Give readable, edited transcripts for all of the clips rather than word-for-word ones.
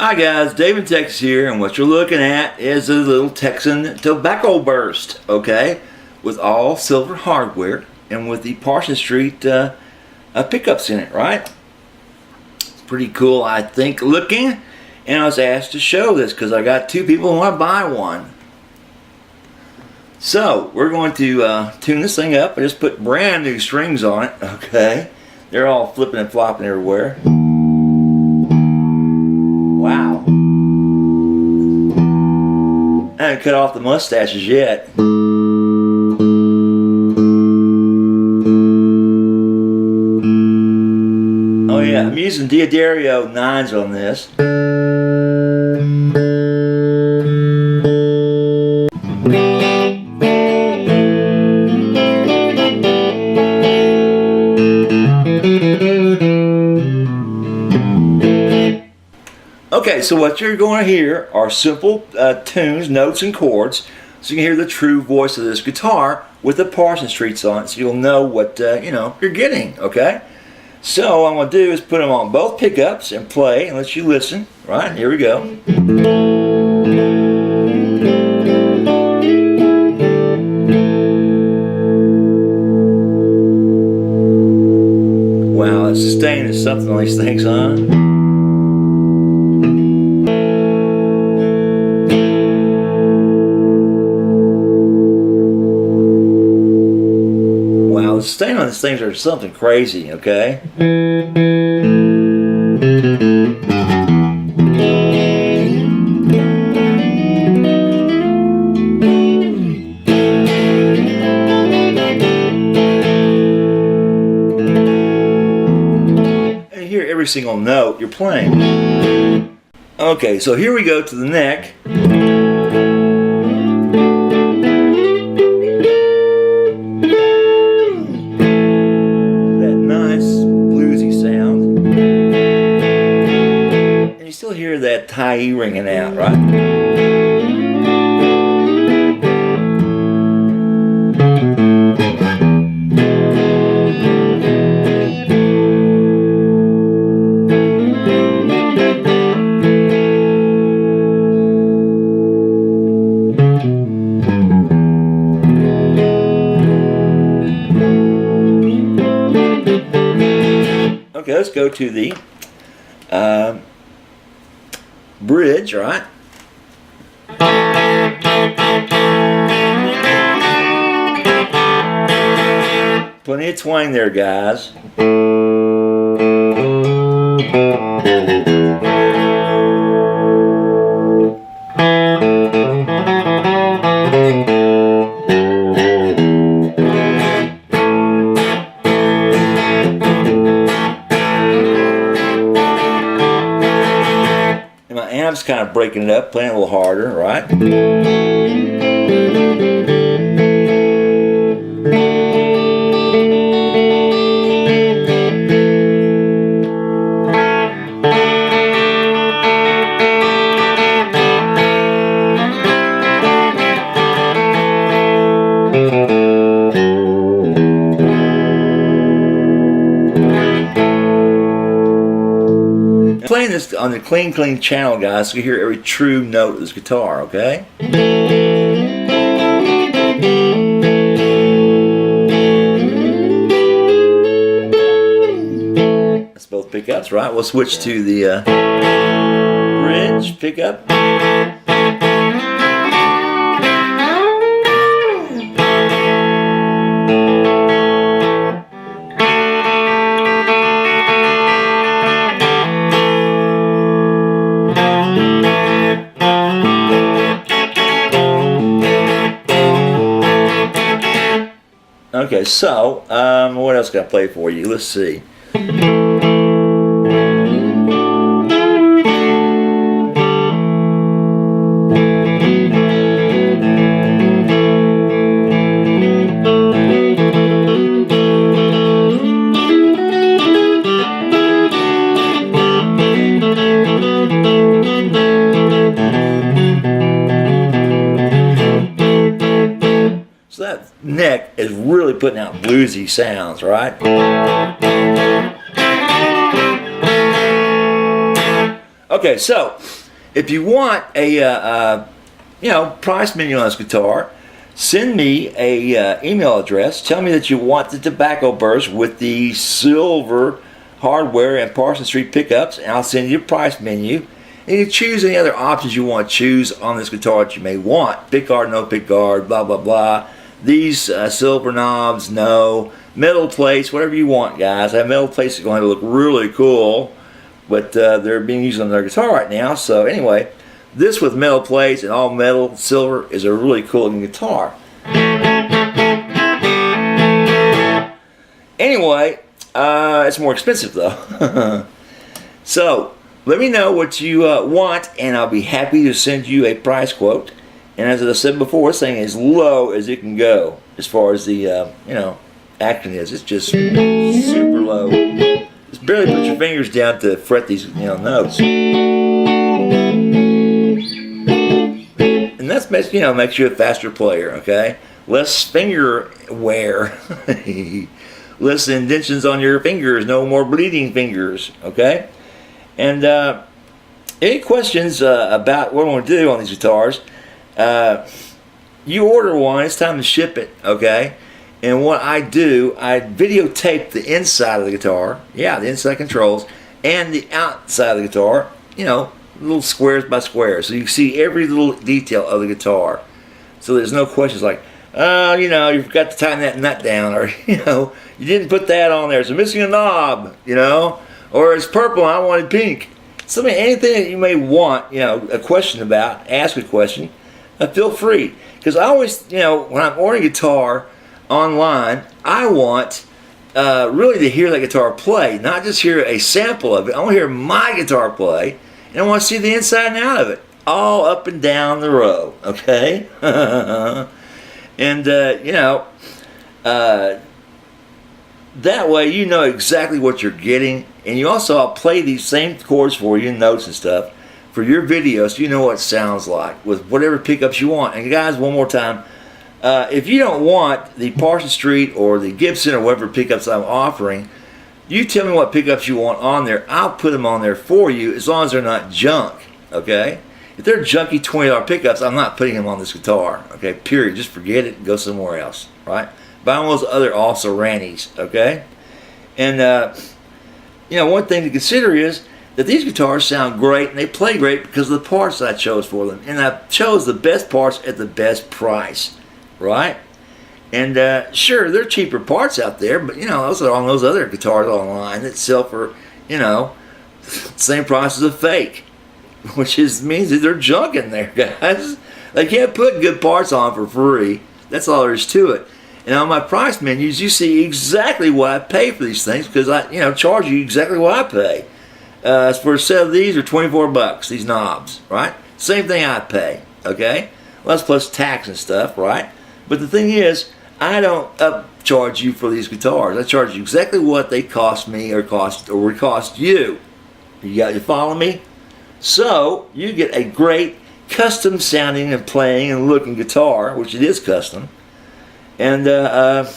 Hi guys, Dave in Texas here, and what you're looking at is a little Texan tobacco burst, okay, with all silver hardware and with the Parsons Street pickups in it, right? It's pretty cool, I think, looking, and I was asked to show this because I got two people who want to buy one. So we're going to tune this thing up. I just put brand new strings on it, okay? They're all flipping and flopping everywhere. Wow. I haven't cut off the mustaches yet. Oh yeah, I'm using D'Addario 9s on this. Okay, so what you're going to hear are simple tunes, notes, and chords, so you can hear the true voice of this guitar with the Parsons Streets on it, so you'll know what you're getting. Okay, so what I'm going to do is put them on both pickups and play and let you listen. Right, here we go. Wow, that sustain is something on these things, huh? The sustain on these things are something crazy, okay? And you hear every single note you're playing. Okay, so here we go to the neck. Hear that tie E ringing out, right? Okay, let's go to the bridge, right? Plenty of twang there, guys. My amp's kind of breaking it up, playing a little harder, right? Playing this on the clean channel, guys, so you hear every true note of this guitar, okay? That's both pickups, right? We'll switch to the bridge pickup. Okay, so what else can I play for you? Let's see. So that neck is really putting out bluesy sounds, right? Okay, so if you want a price menu on this guitar, send me a email address. Tell me that you want the tobacco burst with the silver hardware and Parsons Street pickups, and I'll send you a price menu. And you choose any other options you want to choose on this guitar that you may want. Pick guard, no pick guard, blah blah blah. These silver knobs, no. Metal plates, whatever you want, guys. I have metal plates that are going to look really cool, but they're being used on their guitar right now. So anyway, this with metal plates and all metal silver is a really cool looking guitar. Anyway, it's more expensive though. So let me know what you want, and I'll be happy to send you a price quote. And as I said before, this thing is as low as it can go as far as the action is. It's just super low. Just barely put your fingers down to fret these notes. And that makes makes you a faster player. Okay, less finger wear, less indentions on your fingers, no more bleeding fingers. Okay. And any questions about what I want to do on these guitars, you order one, it's time to ship it, okay? And what I do, I videotape the inside of the guitar, the inside controls, and the outside of the guitar, little squares by squares. So you see every little detail of the guitar. So there's no questions like, you forgot to tighten that nut down, or, you didn't put that on there, so missing a knob, or it's purple and I wanted pink. Anything that you may want, a question about, ask a question, feel free. Because I always, when I'm ordering a guitar online, I want really to hear that guitar play, not just hear a sample of it. I want to hear my guitar play, and I want to see the inside and out of it, all up and down the row, okay? And, that way you know exactly what you're getting, and you also, I'll play these same chords for you, notes and stuff, for your video, so you know what it sounds like with whatever pickups you want. And guys, one more time, if you don't want the Parsons Street or the Gibson or whatever pickups I'm offering, you tell me what pickups you want on there. I'll put them on there for you as long as they're not junk, okay? If they're junky $20 pickups, I'm not putting them on this guitar, okay, period. Just forget it and go somewhere else, right? Buy one of those other also rannies, okay? And, one thing to consider is that these guitars sound great and they play great because of the parts I chose for them. And I chose the best parts at the best price, right? And sure, there are cheaper parts out there, but those are on those other guitars online that sell for, same price as a fake, which means that they're junk in there, guys. They can't put good parts on for free. That's all there is to it. And on my price menus, you see exactly what I pay for these things because I, charge you exactly what I pay. For a set of these are $24, these knobs, right? Same thing I pay, okay? Well, that's plus tax and stuff, right? But the thing is, I don't upcharge you for these guitars. I charge you exactly what they cost me or cost you. You follow me? So you get a great custom sounding and playing and looking guitar, which it is custom. And how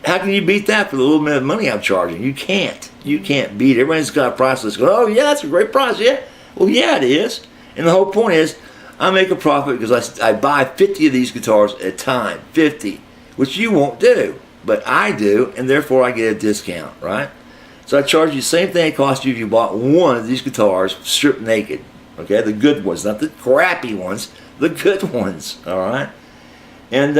can you beat that for the little bit of money I'm charging? You can't. You can't beat it. Everybody's got a price list going, oh yeah, that's a great price. Yeah. Well, yeah, it is. And the whole point is, I make a profit because I buy 50 of these guitars at a time. 50. Which you won't do. But I do, and therefore I get a discount, right? So I charge you the same thing it cost you if you bought one of these guitars stripped naked. Okay? The good ones. Not the crappy ones. The good ones. Alright? And,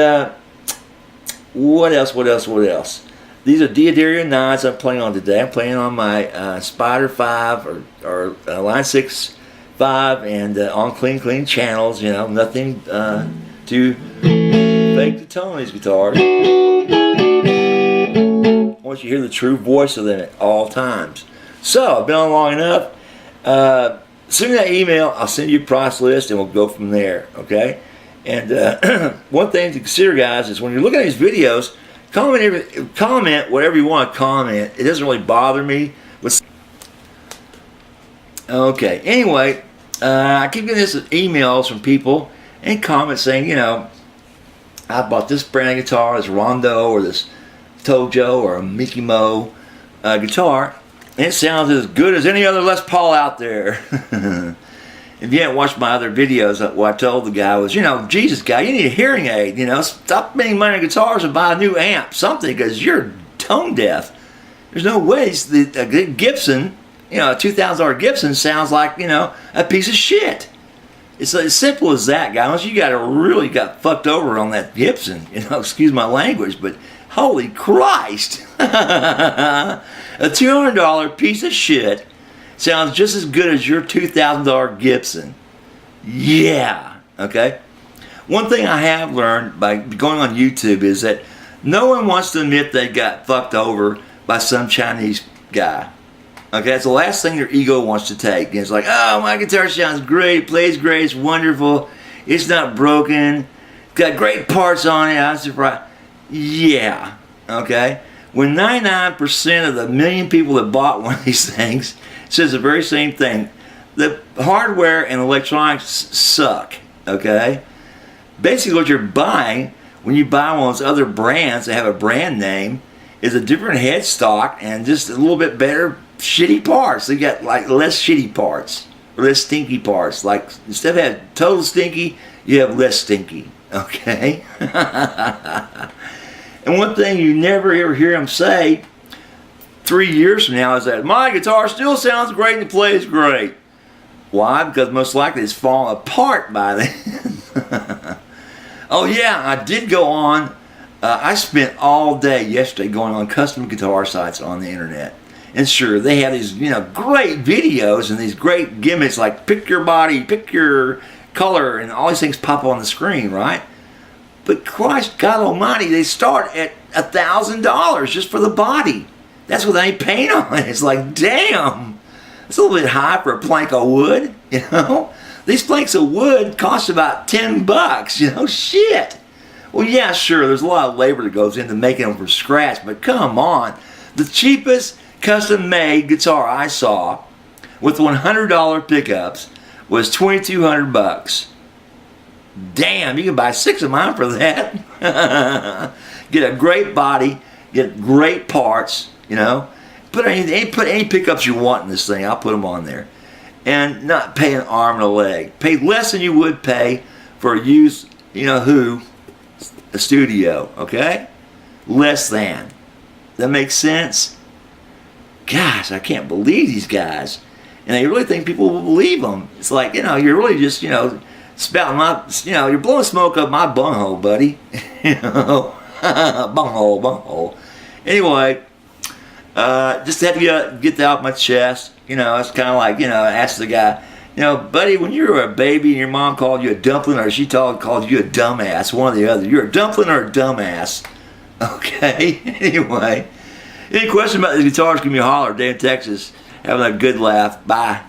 what else? These are Diodarian 9s I'm playing on today. I'm playing on my Spider 5 or Line 6 5 and on clean channels, nothing to fake the tone of these guitars. I want you to hear the true voice of them at all times. So, I've been on long enough. Send me that email, I'll send you a price list and we'll go from there, okay? And one thing to consider, guys, is when you're looking at these videos, comment whatever you want to comment. It doesn't really bother me. Okay, anyway, I keep getting this emails from people and comments saying, I bought this brand of guitar, this Rondo or this Tojo or a Mickey Mo guitar, It sounds as good as any other Les Paul out there. If you haven't watched my other videos, what I told the guy was, Jesus, guy, you need a hearing aid. Stop spending money on guitars and buy a new amp, something, because you're tone deaf. There's no way a Gibson, a $2,000 Gibson sounds like, a piece of shit. It's as simple as that, guy. Unless you really got fucked over on that Gibson, excuse my language, but holy Christ. A $200 piece of shit sounds just as good as your $2,000 Gibson. Yeah, okay? One thing I have learned by going on YouTube is that no one wants to admit they got fucked over by some Chinese guy. Okay, that's the last thing their ego wants to take. It's like, oh, my guitar sounds great, plays great, it's wonderful, it's not broken, it's got great parts on it, I'm surprised. Yeah, okay? When 99% of the million people that bought one of these things says the very same thing, the hardware and electronics suck, okay? Basically what you're buying when you buy one of those other brands that have a brand name is a different headstock and just a little bit better shitty parts. They got like less shitty parts, less stinky parts. Like instead of having total stinky, you have less stinky, okay? And one thing you never ever hear them say 3 years from now is that my guitar still sounds great and plays great. Why? Because most likely it's falling apart by then. Oh yeah, I did go on. I spent all day yesterday going on custom guitar sites on the internet. And sure, they have these great videos and these great gimmicks like pick your body, pick your color, and all these things pop on the screen, right? But Christ, God Almighty, they start at $1,000 just for the body. That's with any paint on it. It's like, damn, it's a little bit high for a plank of wood, These planks of wood cost about $10, shit. Well, yeah, sure, there's a lot of labor that goes into making them from scratch, but come on. The cheapest custom-made guitar I saw with $100 pickups was $2,200. Damn, you can buy 6 of mine for that. Get a great body, get great parts, Put any pickups you want in this thing, I'll put them on there. And not pay an arm and a leg. Pay less than you would pay for a used, a studio, okay? Less than. That makes sense? Gosh, I can't believe these guys. And I really think people will believe them. It's like, you're really just, spouting my, you're blowing smoke up my bunghole, buddy. bunghole. Anyway, just had to get that off my chest. It's kind of like, ask the guy, buddy, when you were a baby and your mom called you a dumpling or she called you a dumbass, one or the other, you're a dumpling or a dumbass. Okay, anyway. Any questions about the guitars, give me a holler. Day in Texas. Having a good laugh. Bye.